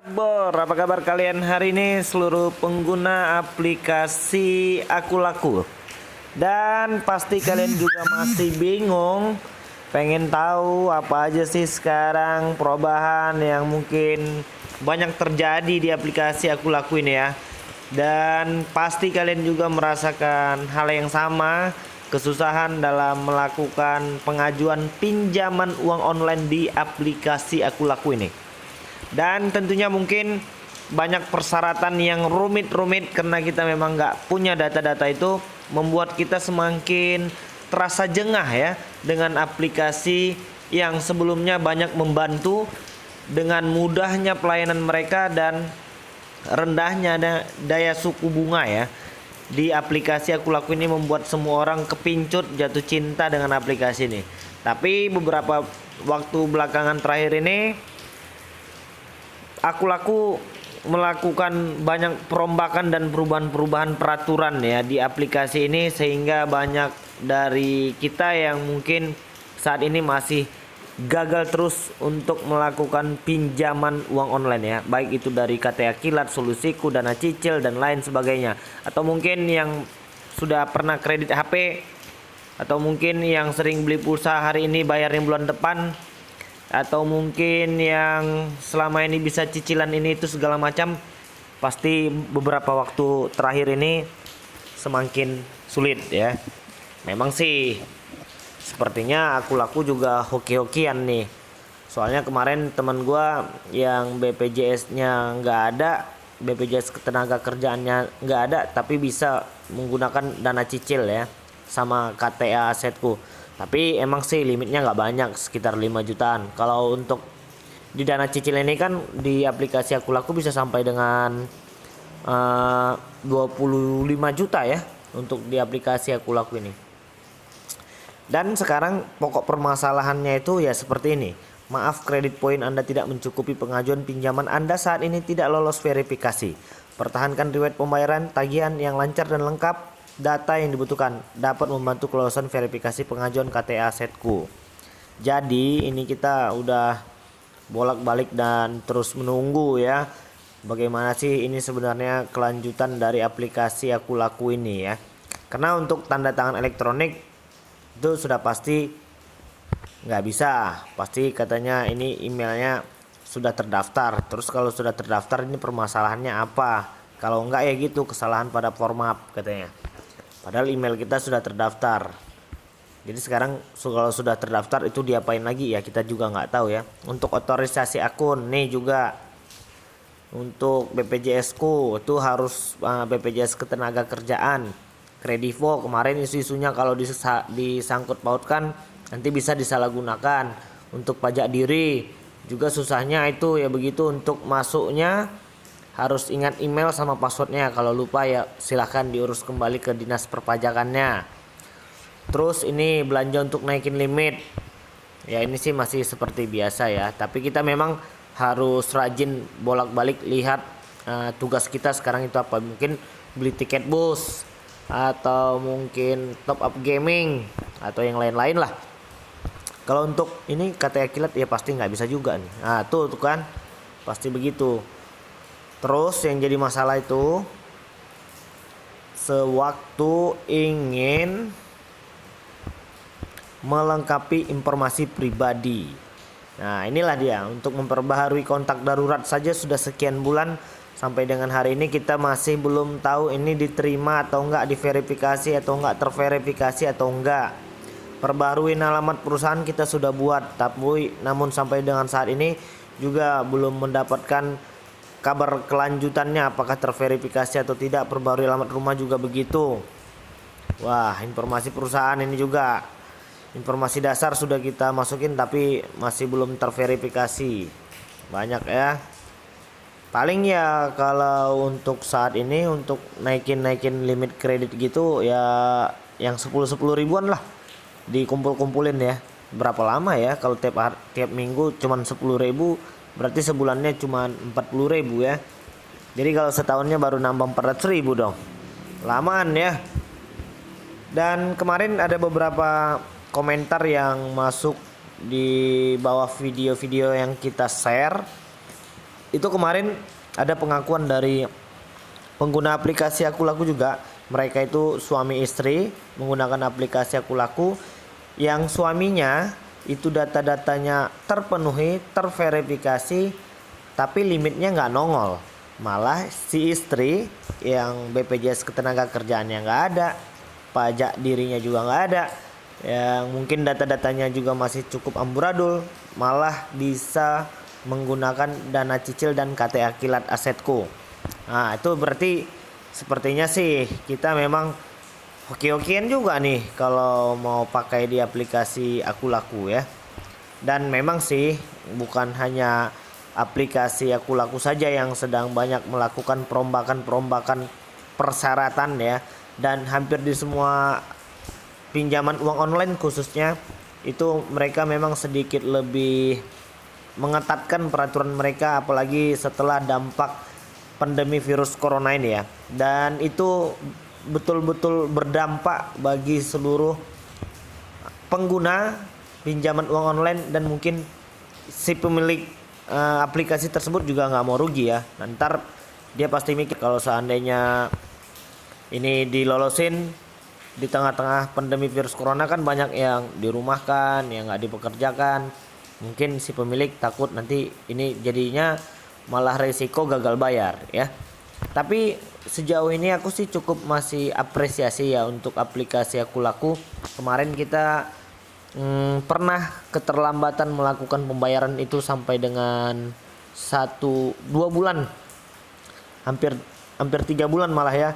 Apa kabar kalian hari ini seluruh pengguna aplikasi Aku Laku? Dan pasti kalian juga masih bingung, pengen tahu apa aja sih sekarang perubahan yang mungkin banyak terjadi di aplikasi Aku Laku ini ya. Dan pasti kalian juga merasakan hal yang sama, kesusahan dalam melakukan pengajuan pinjaman uang online di aplikasi Aku Laku ini. Dan tentunya mungkin banyak persyaratan yang rumit-rumit karena kita memang nggak punya data-data itu, membuat kita semakin terasa jengah ya dengan aplikasi yang sebelumnya banyak membantu. Dengan mudahnya pelayanan mereka dan rendahnya daya suku bunga ya di aplikasi Aku Laku ini, membuat semua orang kepincut jatuh cinta dengan aplikasi ini. Tapi beberapa waktu belakangan terakhir ini Aku Laku melakukan banyak perombakan dan perubahan-perubahan peraturan ya di aplikasi ini, sehingga banyak dari kita yang mungkin saat ini masih gagal terus untuk melakukan pinjaman uang online ya, baik itu dari KTA Kilat, Solusiku, Dana Cicil dan lain sebagainya, atau mungkin yang sudah pernah kredit HP, atau mungkin yang sering beli pulsa hari ini bayarnya bulan depan, atau mungkin yang selama ini bisa cicilan ini itu segala macam. Pasti beberapa waktu terakhir ini semakin sulit ya. Memang sih sepertinya Aku Laku juga hoki-hokian nih. Soalnya kemarin teman gua yang BPJS-nya nggak ada, BPJS ketenaga kerjaannya nggak ada, tapi bisa menggunakan dana cicil ya sama KTA Asetku. Tapi emang sih limitnya nggak banyak, sekitar 5 jutaan. Kalau untuk di dana cicil ini kan di aplikasi Aku Laku bisa sampai dengan 25 juta ya untuk di aplikasi Aku Laku ini. Dan sekarang pokok permasalahannya itu ya seperti ini. Maaf, kredit poin Anda tidak mencukupi pengajuan pinjaman Anda saat ini tidak lolos verifikasi. Pertahankan riwayat pembayaran, tagihan yang lancar dan lengkap. Data yang dibutuhkan dapat membantu kelolosan verifikasi pengajuan KTA Asetku. Jadi ini kita udah bolak-balik dan terus menunggu ya, bagaimana sih ini sebenarnya kelanjutan dari aplikasi Aku Laku ini ya. Karena untuk tanda tangan elektronik itu sudah pasti nggak bisa, pasti katanya ini emailnya sudah terdaftar. Terus kalau sudah terdaftar ini permasalahannya apa? Kalau enggak ya gitu, kesalahan pada format katanya. Padahal email kita sudah terdaftar. Jadi sekarang kalau sudah terdaftar itu diapain lagi ya, kita juga nggak tahu ya. Untuk otorisasi akun nih juga, untuk BPJS ku itu harus BPJS ketenaga kerjaan, Kredivo kemarin isu-isunya kalau disangkut pautkan nanti bisa disalahgunakan. Untuk pajak diri juga susahnya itu ya begitu, untuk masuknya harus ingat email sama passwordnya. Kalau lupa ya silahkan diurus kembali ke dinas perpajakannya. Terus ini belanja untuk naikin limit ya, ini sih masih seperti biasa ya, tapi kita memang harus rajin bolak-balik lihat tugas kita sekarang itu apa. Mungkin beli tiket bus, atau mungkin top up gaming, atau yang lain-lain lah. Kalau untuk ini KTA Kilat ya pasti nggak bisa juga nih. Nah tuh kan pasti begitu. Terus yang jadi masalah itu sewaktu ingin melengkapi informasi pribadi. Nah inilah dia, untuk memperbaharui kontak darurat saja sudah sekian bulan. Sampai dengan hari ini kita masih belum tahu ini diterima atau enggak, diverifikasi atau enggak, terverifikasi atau enggak. Perbarui alamat perusahaan kita sudah buat, tapi namun sampai dengan saat ini juga belum mendapatkan kabar kelanjutannya apakah terverifikasi atau tidak. Perbarui alamat rumah juga begitu. Wah, informasi perusahaan ini juga, informasi dasar sudah kita masukin tapi masih belum terverifikasi. Banyak ya. Paling ya kalau untuk saat ini untuk naikin limit kredit gitu ya, yang 10 ribuan lah dikumpul-kumpulin ya. Berapa lama ya kalau tiap minggu cuman 10.000, berarti sebulannya cuma 40.000 ya. Jadi kalau setahunnya baru nambah 400.000 dong. Lamaan ya. Dan kemarin ada beberapa komentar yang masuk di bawah video-video yang kita share. itu kemarin ada pengakuan dari pengguna aplikasi Aku Laku juga. Mereka itu suami istri menggunakan aplikasi Aku Laku, yang suaminya itu data-datanya terpenuhi, terverifikasi, tapi limitnya nggak nongol. Malah si istri yang BPJS Ketenagakerjaannya nggak ada, pajak dirinya juga nggak ada, yang mungkin data-datanya juga masih cukup amburadul, malah bisa menggunakan dana cicil dan KTA Kilat Asetku. Nah itu berarti sepertinya sih kita memang oke-okean juga nih kalau mau pakai di aplikasi Aku Laku ya. Dan memang sih bukan hanya aplikasi Aku Laku saja yang sedang banyak melakukan perombakan-perombakan persyaratan ya. Dan hampir di semua pinjaman uang online khususnya itu mereka memang sedikit lebih mengetatkan peraturan mereka, apalagi setelah dampak pandemi virus corona ini ya. Dan itu betul-betul berdampak bagi seluruh pengguna pinjaman uang online, dan mungkin si pemilik aplikasi tersebut juga nggak mau rugi ya. Ntar dia pasti mikir kalau seandainya ini dilolosin di tengah-tengah pandemi virus corona, kan banyak yang dirumahkan, yang nggak dipekerjakan. Mungkin si pemilik takut nanti ini jadinya malah risiko gagal bayar ya. Tapi sejauh ini aku sih cukup masih apresiasi ya untuk aplikasi Aku Laku. Kemarin kita pernah keterlambatan melakukan pembayaran itu sampai dengan 1-2 bulan, hampir 3 bulan malah ya.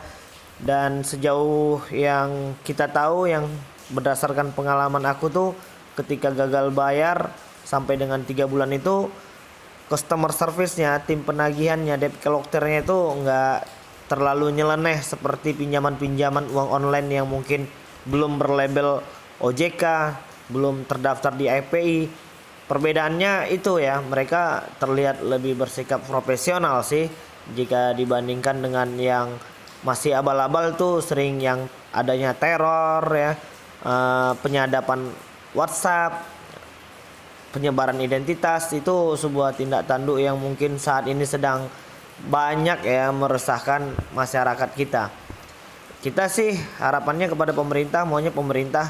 Dan sejauh yang kita tahu, yang berdasarkan pengalaman aku tuh, ketika gagal bayar sampai dengan 3 bulan itu, customer service-nya, tim penagihannya, debt collector-nya itu nggak terlalu nyeleneh seperti pinjaman-pinjaman uang online yang mungkin belum berlabel OJK, belum terdaftar di IPI. Perbedaannya itu ya, mereka terlihat lebih bersikap profesional sih jika dibandingkan dengan yang masih abal-abal tuh, sering yang adanya teror ya, penyadapan WhatsApp, penyebaran identitas. Itu sebuah tindak tanduk yang mungkin saat ini sedang banyak ya meresahkan masyarakat kita. Kita sih harapannya kepada pemerintah, maunya pemerintah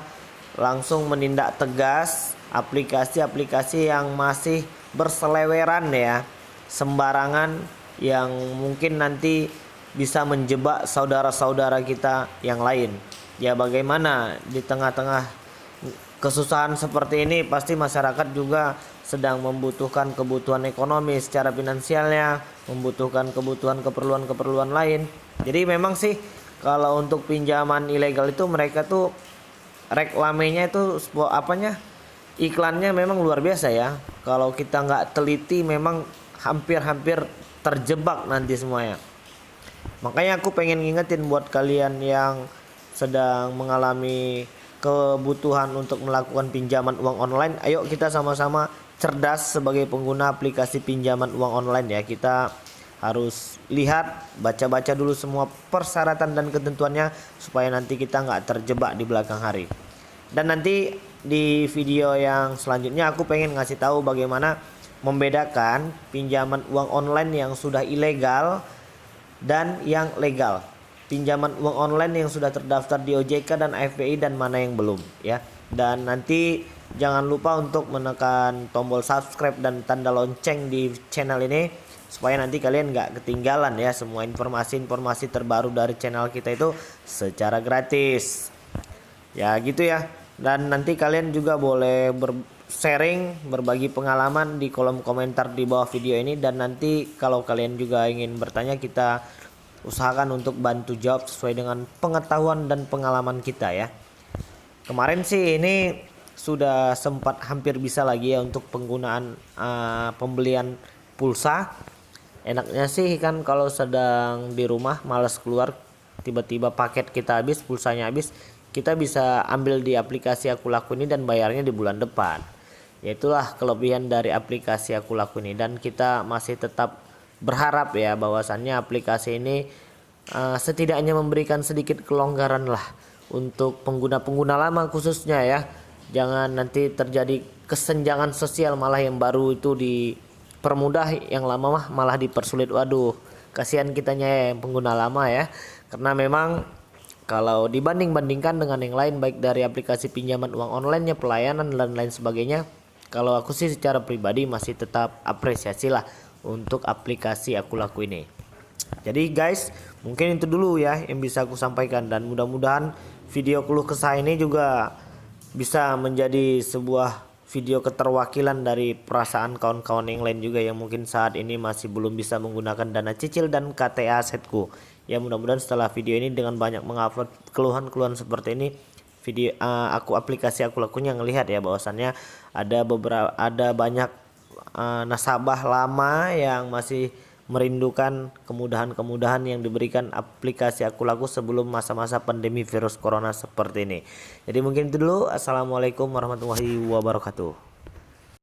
langsung menindak tegas aplikasi-aplikasi yang masih berseleweran ya, sembarangan, yang mungkin nanti bisa menjebak saudara-saudara kita yang lain. Ya bagaimana di tengah-tengah kesusahan seperti ini, pasti masyarakat juga sedang membutuhkan kebutuhan ekonomi secara finansialnya, membutuhkan keperluan-keperluan lain. Jadi memang sih kalau untuk pinjaman ilegal itu mereka tuh reklamenya itu iklannya memang luar biasa ya. Kalau kita nggak teliti memang hampir-hampir terjebak nanti semuanya. Makanya aku pengen ngingetin buat kalian yang sedang mengalami kebutuhan untuk melakukan pinjaman uang online, ayo kita sama-sama cerdas sebagai pengguna aplikasi pinjaman uang online ya. Kita harus lihat, baca-baca dulu semua persyaratan dan ketentuannya supaya nanti kita nggak terjebak di belakang hari. Dan nanti di video yang selanjutnya aku pengen ngasih tahu bagaimana membedakan pinjaman uang online yang sudah ilegal dan yang legal. Pinjaman uang online yang sudah terdaftar di OJK dan FPI dan mana yang belum ya. Dan nanti jangan lupa untuk menekan tombol subscribe dan tanda lonceng di channel ini supaya nanti kalian nggak ketinggalan ya semua informasi-informasi terbaru dari channel kita itu secara gratis. Ya gitu ya. Dan nanti kalian juga boleh sharing, berbagi pengalaman di kolom komentar di bawah video ini. Dan nanti kalau kalian juga ingin bertanya, kita usahakan untuk bantu jawab sesuai dengan pengetahuan dan pengalaman kita ya. Kemarin sih ini sudah sempat hampir bisa lagi ya untuk penggunaan pembelian pulsa. Enaknya sih kan kalau sedang di rumah malas keluar, tiba-tiba paket kita habis, pulsanya habis, kita bisa ambil di aplikasi Aku Laku ini dan bayarnya di bulan depan. Ya itulah kelebihan dari aplikasi Aku Laku ini. Dan kita masih tetap berharap ya bahwasannya aplikasi ini setidaknya memberikan sedikit kelonggaran lah untuk pengguna-pengguna lama khususnya ya. Jangan nanti terjadi kesenjangan sosial, malah yang baru itu permudah, yang lama mah malah dipersulit. Waduh, kasihan kitanya ya yang pengguna lama ya. Karena memang kalau dibanding-bandingkan dengan yang lain, baik dari aplikasi pinjaman uang online-nya, pelayanan dan lain sebagainya, kalau aku sih secara pribadi masih tetap apresiasi lah untuk aplikasi Aku Laku ini. Jadi guys, mungkin itu dulu ya yang bisa aku sampaikan, dan mudah-mudahan video keluh kesah ini juga bisa menjadi sebuah video keterwakilan dari perasaan kawan-kawan yang lain juga yang mungkin saat ini masih belum bisa menggunakan dana cicil dan KTA Asetku. Ya mudah-mudahan setelah video ini dengan banyak mengupload keluhan-keluhan seperti ini, video aplikasi Aku Lakunya ngelihat ya bahwasannya ada banyak nasabah lama yang masih merindukan kemudahan-kemudahan yang diberikan aplikasi Aku Laku sebelum masa-masa pandemi virus corona seperti ini. Jadi mungkin itu dulu. Assalamualaikum warahmatullahi wabarakatuh.